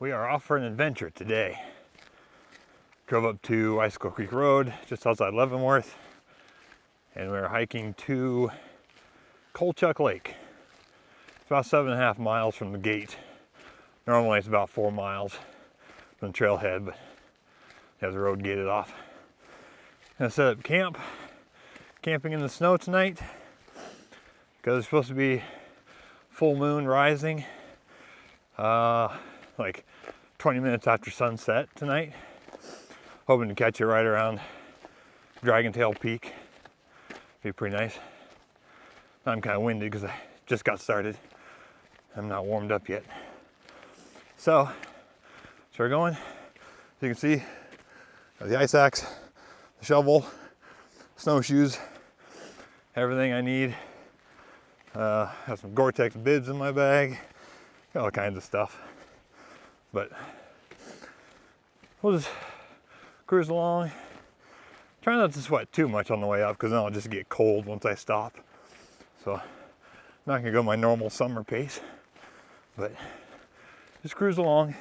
We are off for an adventure today. Drove up to Icicle Creek Road, just outside Leavenworth, and we're hiking to Colchuck Lake. It's about 7.5 miles from the gate. Normally it's about 4 miles from the trailhead, but it has the road gated off. Gonna set up camp, camping in the snow tonight, because it's supposed to be full moon rising, like 20 minutes after sunset tonight. Hoping to catch it right around Dragon Tail Peak. Be pretty nice. I'm kind of winded because I just got started. I'm not warmed up yet. So we're going. As you can see, got the ice axe, the shovel, snowshoes, everything I need. Have some Gore-Tex bibs in my bag. Got all kinds of stuff. But we'll just cruise along. Try not to sweat too much on the way up because then I'll just get cold once I stop. So I'm not gonna go my normal summer pace, but just cruise along.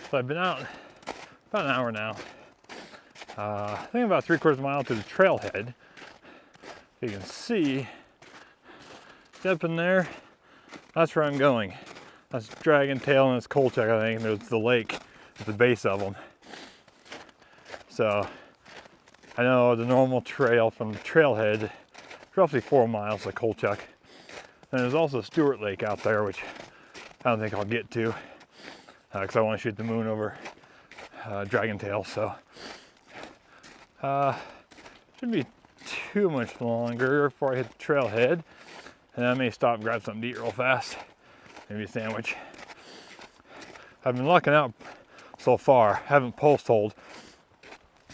So I've been out about an hour now. I think about 3/4 mile to the trailhead. You can see, up in there, that's where I'm going. That's Dragon Tail and it's Colchuck, I think, and there's the lake at the base of them. So I know the normal trail from the trailhead is roughly 4 miles to Colchuck. And there's also Stewart Lake out there, which I don't think I'll get to. Because I want to shoot the moon over Dragon Tail, so shouldn't be too much longer before I hit the trailhead, and I may stop and grab something to eat real fast, maybe a sandwich. I've been lucking out so far, haven't post holed.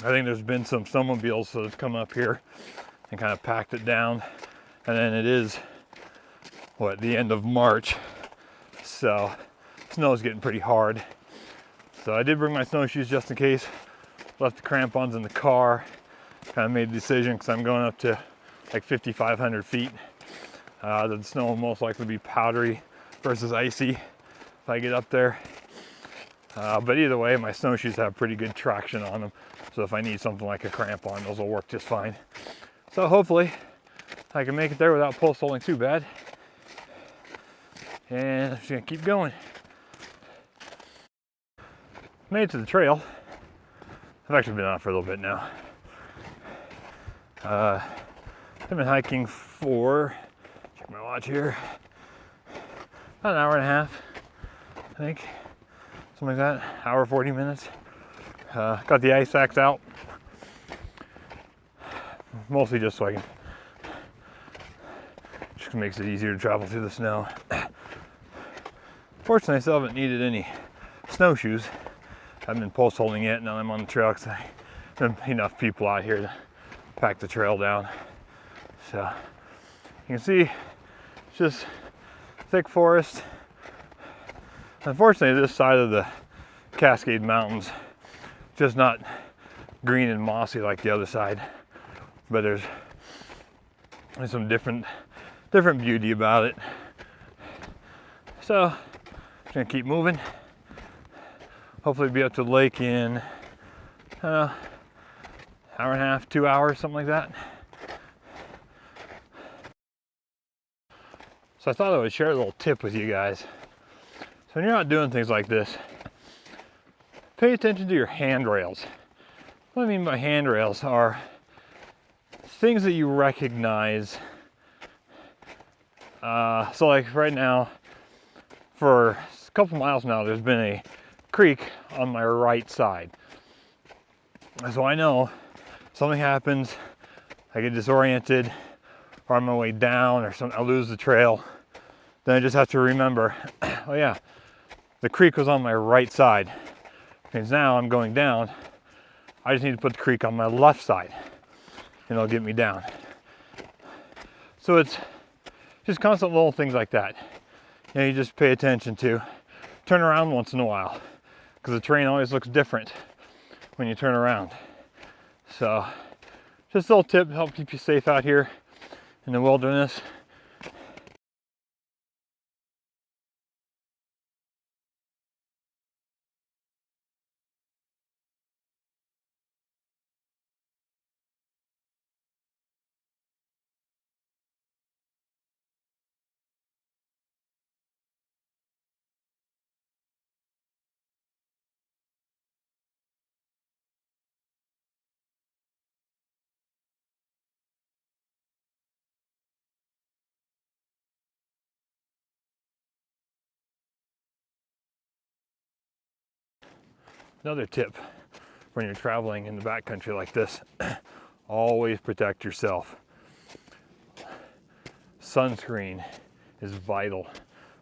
I think there's been some snowmobiles that have come up here and kind of packed it down, and then it is the end of March, so snow's getting pretty hard. So I did bring my snowshoes just in case. Left the crampons in the car. Kind of made the decision because I'm going up to like 5,500 feet. The snow will most likely be powdery versus icy if I get up there. But either way, my snowshoes have pretty good traction on them. So if I need something like a crampon, those will work just fine. So hopefully I can make it there without post holding too bad. And I'm just gonna keep going. Made it to the trail. I've actually been out for a little bit now. I've been hiking for, check my watch here, about an hour and a half, I think. Something like that, hour 40 minutes. Got the ice axe out. Mostly just so I can, just makes it easier to travel through the snow. Fortunately, I still haven't needed any snowshoes. I haven't been post holding yet, now I'm on the trail because there's enough people out here to pack the trail down. So you can see it's just thick forest. Unfortunately, this side of the Cascade Mountains just not green and mossy like the other side, but there's some different beauty about it. So I'm gonna keep moving. Hopefully be up to the lake in hour and a half, 2 hours, something like that. So I thought I would share a little tip with you guys. So when you're out doing things like this, pay attention to your handrails. What I mean by handrails are things that you recognize. So like right now, for a couple miles now, there's been a creek on my right side. So I know something happens, I get disoriented, or on my way down or something, I lose the trail. then I just have to remember, oh yeah, the creek was on my right side. Because now I'm going down, I just need to put the creek on my left side and it'll get me down. So it's just constant little things like that. You know, you just pay attention to. Turn around once in a while, because the terrain always looks different when you turn around. So just a little tip to help keep you safe out here in the wilderness. Another tip when you're traveling in the backcountry like this, always protect yourself. Sunscreen is vital.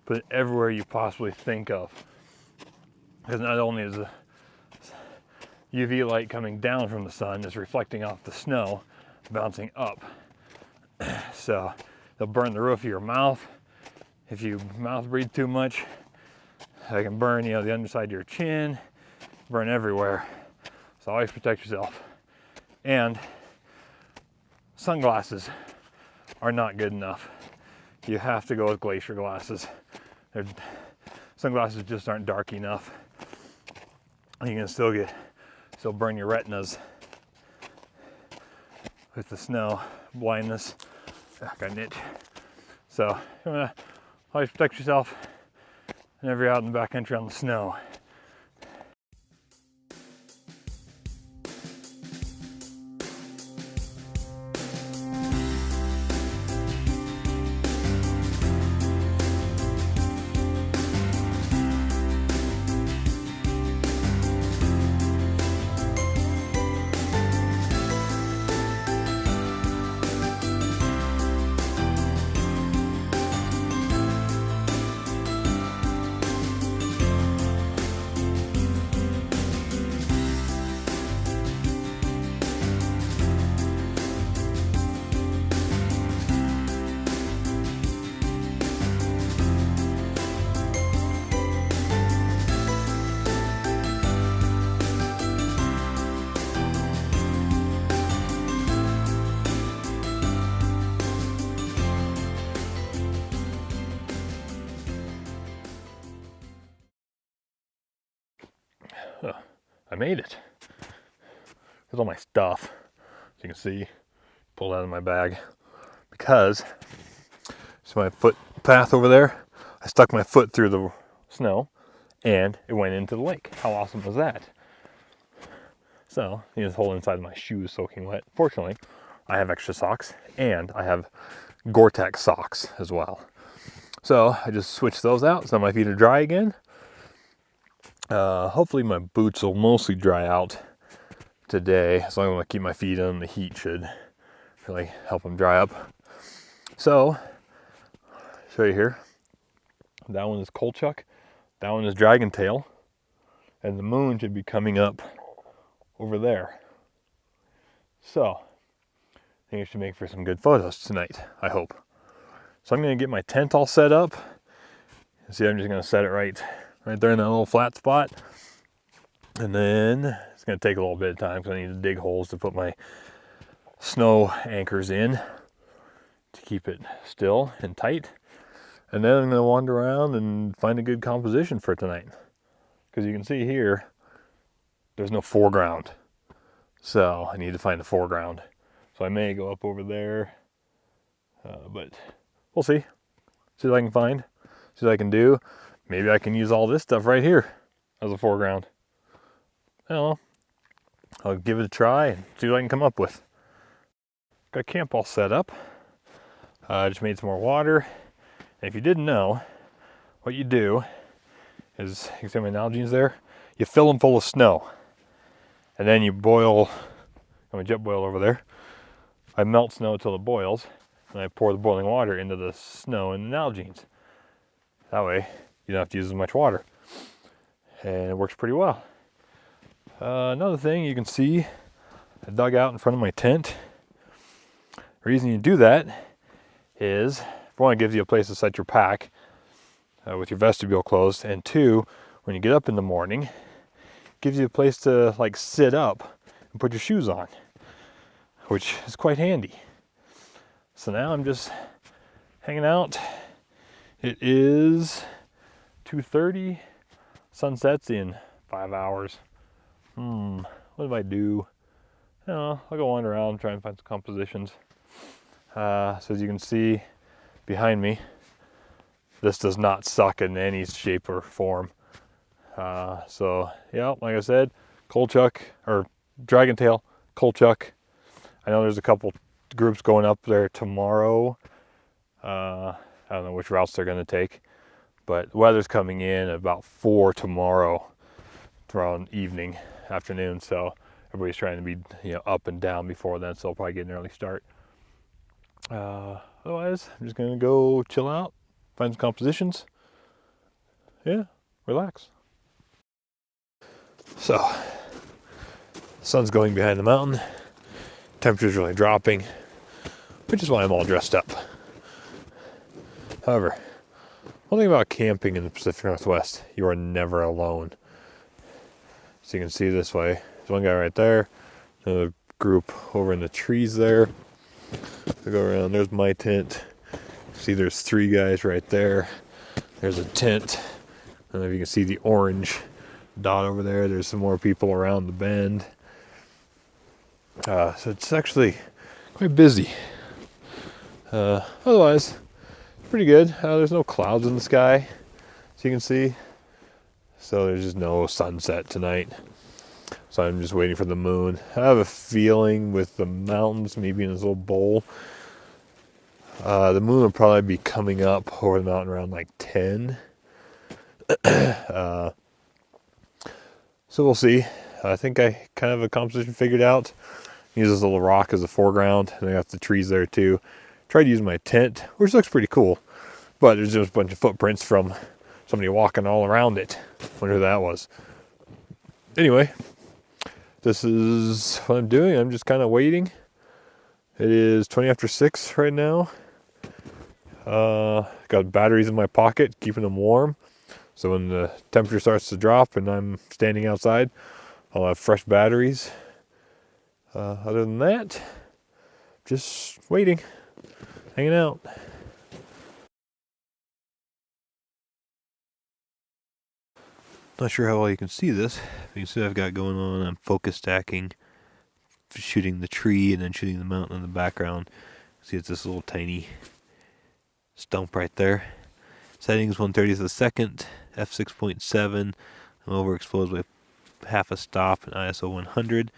Put it everywhere you possibly think of. Because not only is the UV light coming down from the sun, it's reflecting off the snow, bouncing up. So they'll burn the roof of your mouth. If you mouth breathe too much, they can burn, you know, the underside of your chin, burn everywhere. So always protect yourself. And sunglasses are not good enough. You have to go with glacier glasses. Sunglasses just aren't dark enough. You can still burn your retinas with the snow, blindness. I got an itch. So you wanna always protect yourself whenever you're out in the backcountry on the snow. I made it. Here's all my stuff. As you can see, pulled out of my bag. Because, so my foot path over there, I stuck my foot through the snow and it went into the lake. How awesome was that? So, this whole inside of my shoe is soaking wet. Fortunately, I have extra socks and I have Gore-Tex socks as well. So I just switched those out so my feet are dry again. Hopefully my boots will mostly dry out today, as long as I keep my feet in. The heat should really help them dry up. So, show you here. That one is Colchuck. That one is Dragon Tail. And the moon should be coming up over there. So, I think it should make for some good photos tonight, I hope. So I'm going to get my tent all set up. See, I'm just going to set it right there in that little flat spot. And then it's going to take a little bit of time because I need to dig holes to put my snow anchors in to keep it still and tight. And then I'm going to wander around and find a good composition for tonight. Because you can see here, there's no foreground. So I need to find a foreground. So I may go up over there, but we'll see. See what I can find, see what I can do. Maybe I can use all this stuff right here as a foreground. I don't know. I'll give it a try and see what I can come up with. Got camp all set up. I just made some more water. And if you didn't know, what you do is, you can see my Nalgene's there, you fill them full of snow. And then you boil, got my jet boil over there. I melt snow till it boils, and I pour the boiling water into the snow and the Nalgene's. That way you don't have to use as much water. And it works pretty well. Another thing you can see, I dug out in front of my tent. The reason you do that is, for one, it gives you a place to set your pack with your vestibule closed, and two, when you get up in the morning, it gives you a place to like sit up and put your shoes on, which is quite handy. So now I'm just hanging out. It is 2:30. Sun sets in 5 hours. What do I do? I don't know. I'll go wander around, try and find some compositions. So as you can see behind me, this does not suck in any shape or form. So yeah, like I said, Colchuck or Dragontail, Colchuck. I know there's a couple groups going up there tomorrow. I don't know which routes they're going to take, but the weather's coming in at about 4 tomorrow, around evening, afternoon. So everybody's trying to be up and down before then, so they'll probably get an early start. Otherwise, I'm just gonna go chill out, find some compositions. Yeah, relax. So, sun's going behind the mountain. Temperature's really dropping, which is why I'm all dressed up. However, one thing about camping in the Pacific Northwest, you are never alone. So you can see this way. There's one guy right there, another group over in the trees there. I go around, there's my tent. See, there's 3 guys right there. There's a tent. I don't know if you can see the orange dot over there. There's some more people around the bend. So it's actually quite busy. Otherwise, pretty good. There's no clouds in the sky, as you can see. So there's just no sunset tonight. So I'm just waiting for the moon. I have a feeling with the mountains, maybe in this little bowl, the moon will probably be coming up over the mountain around like 10. So we'll see. I think I kind of have a composition figured out. Use this little rock as a foreground, and I got the trees there too. Tried to use my tent, which looks pretty cool, but there's just a bunch of footprints from somebody walking all around it. Wonder who that was. Anyway, this is what I'm doing. I'm just kind of waiting. It is 20 after 6 right now. Got batteries in my pocket, keeping them warm. So when the temperature starts to drop and I'm standing outside, I'll have fresh batteries. Other than that, just waiting, hanging out. Not sure how well you can see this. You can see what I've got going on. I'm focus stacking, shooting the tree and then shooting the mountain in the background. See, it's this little tiny stump right there. Settings 1/30th of a second, f6.7. I'm overexposed by half a stop, and ISO 100.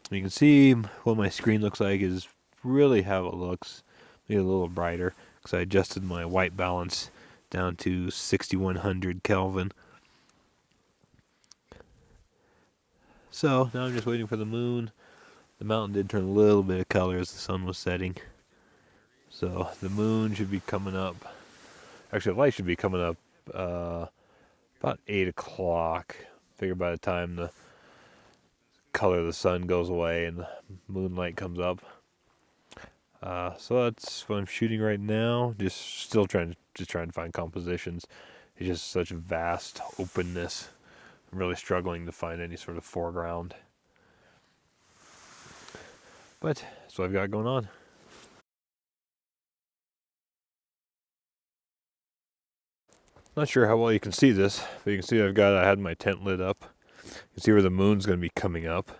You can see what my screen looks like is really how it looks. Maybe a little brighter, because I adjusted my white balance down to 6100 Kelvin. So now I'm just waiting for the moon. The mountain did turn a little bit of color as the sun was setting. So the moon should be coming up. Actually, the light should be coming up about 8 o'clock. Figure by the time the color of the sun goes away and the moonlight comes up. So that's what I'm shooting right now. Just trying to find compositions. It's just such vast openness. I'm really struggling to find any sort of foreground. But that's what I've got going on. Not sure how well you can see this, but you can see I had my tent lit up. You can see where the moon's going to be coming up.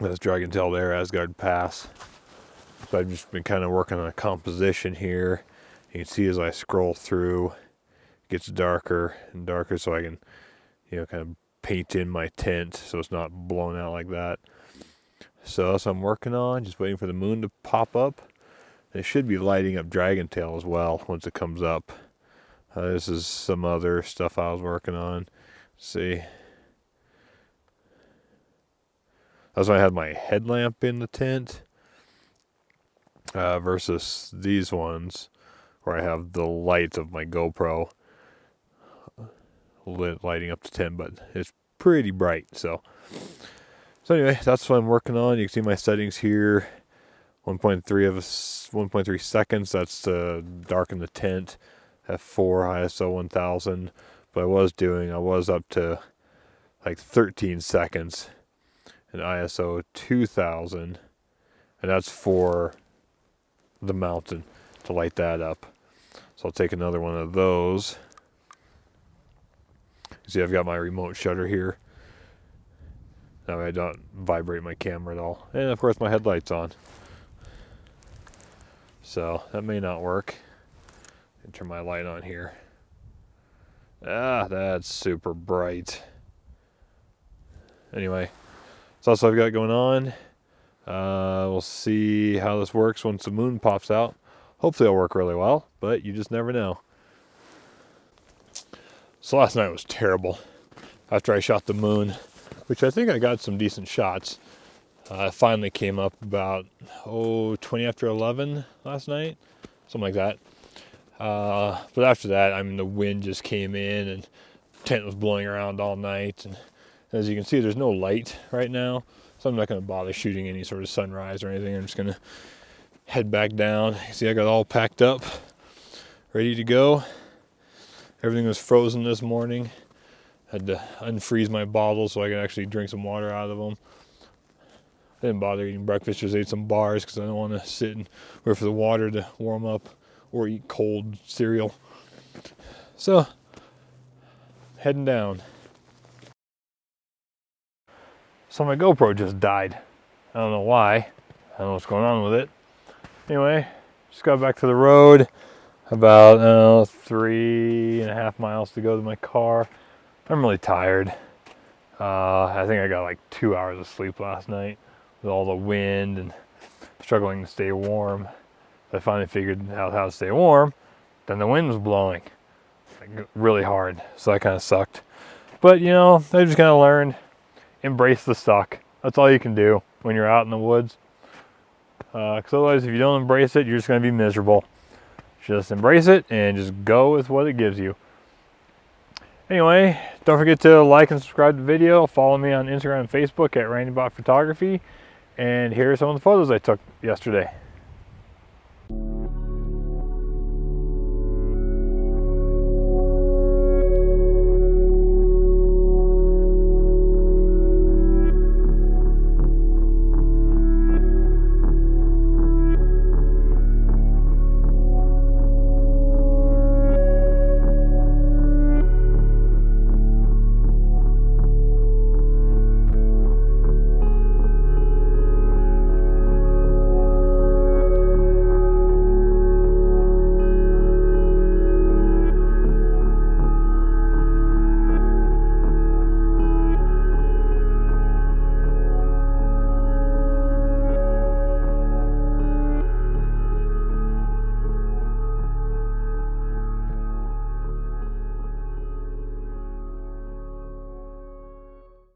That's Dragontail there, Asgard Pass. So I've just been kind of working on a composition here. You can see as I scroll through, it gets darker and darker, so I can, kind of paint in my tent so it's not blown out like that. So that's what I'm working on, just waiting for the moon to pop up. It should be lighting up Dragontail as well once it comes up. This is some other stuff I was working on. Let's see. That's when I had my headlamp in the tent versus these ones, where I have the lights of my GoPro lighting up to 10, but it's pretty bright. So anyway, that's what I'm working on. You can see my settings here. 1.3 seconds. That's to darken the tint. F4 ISO 1000. But I was up to like 13 seconds and ISO 2000, and that's for the mountain to light that up. So I'll take another one of those. You see, I've got my remote shutter here. That way I don't vibrate my camera at all. And of course my headlight's on. So that may not work. And turn my light on here. Ah, that's super bright. Anyway, so that's what I've got going on. We'll see how this works once the moon pops out. Hopefully it'll work really well, but you just never know. So last night was terrible. After I shot the moon, which I think I got some decent shots. I finally came up about 20 after 11 last night, something like that. But after that, the wind just came in and the tent was blowing around all night. And as you can see, there's no light right now, so I'm not going to bother shooting any sort of sunrise or anything. I'm just going to head back down. See, I got all packed up, ready to go. Everything was frozen this morning. Had to unfreeze my bottles so I could actually drink some water out of them. I didn't bother eating breakfast, just ate some bars because I don't want to sit and wait for the water to warm up or eat cold cereal. So, heading down. So my GoPro just died. I don't know why. I don't know what's going on with it. Anyway, just got back to the road. About 3.5 miles to go to my car. I'm really tired. I think I got like 2 hours of sleep last night with all the wind and struggling to stay warm. I finally figured out how to stay warm. Then the wind was blowing like really hard, so that kind of sucked. But you know, I just kind of learned, embrace the suck. That's all you can do when you're out in the woods. Because otherwise, if you don't embrace it, you're just going to be miserable. Just embrace it and just go with what it gives you. Anyway, don't forget to like and subscribe to the video. Follow me on Instagram and Facebook at Bott Photography. And here are some of the photos I took yesterday.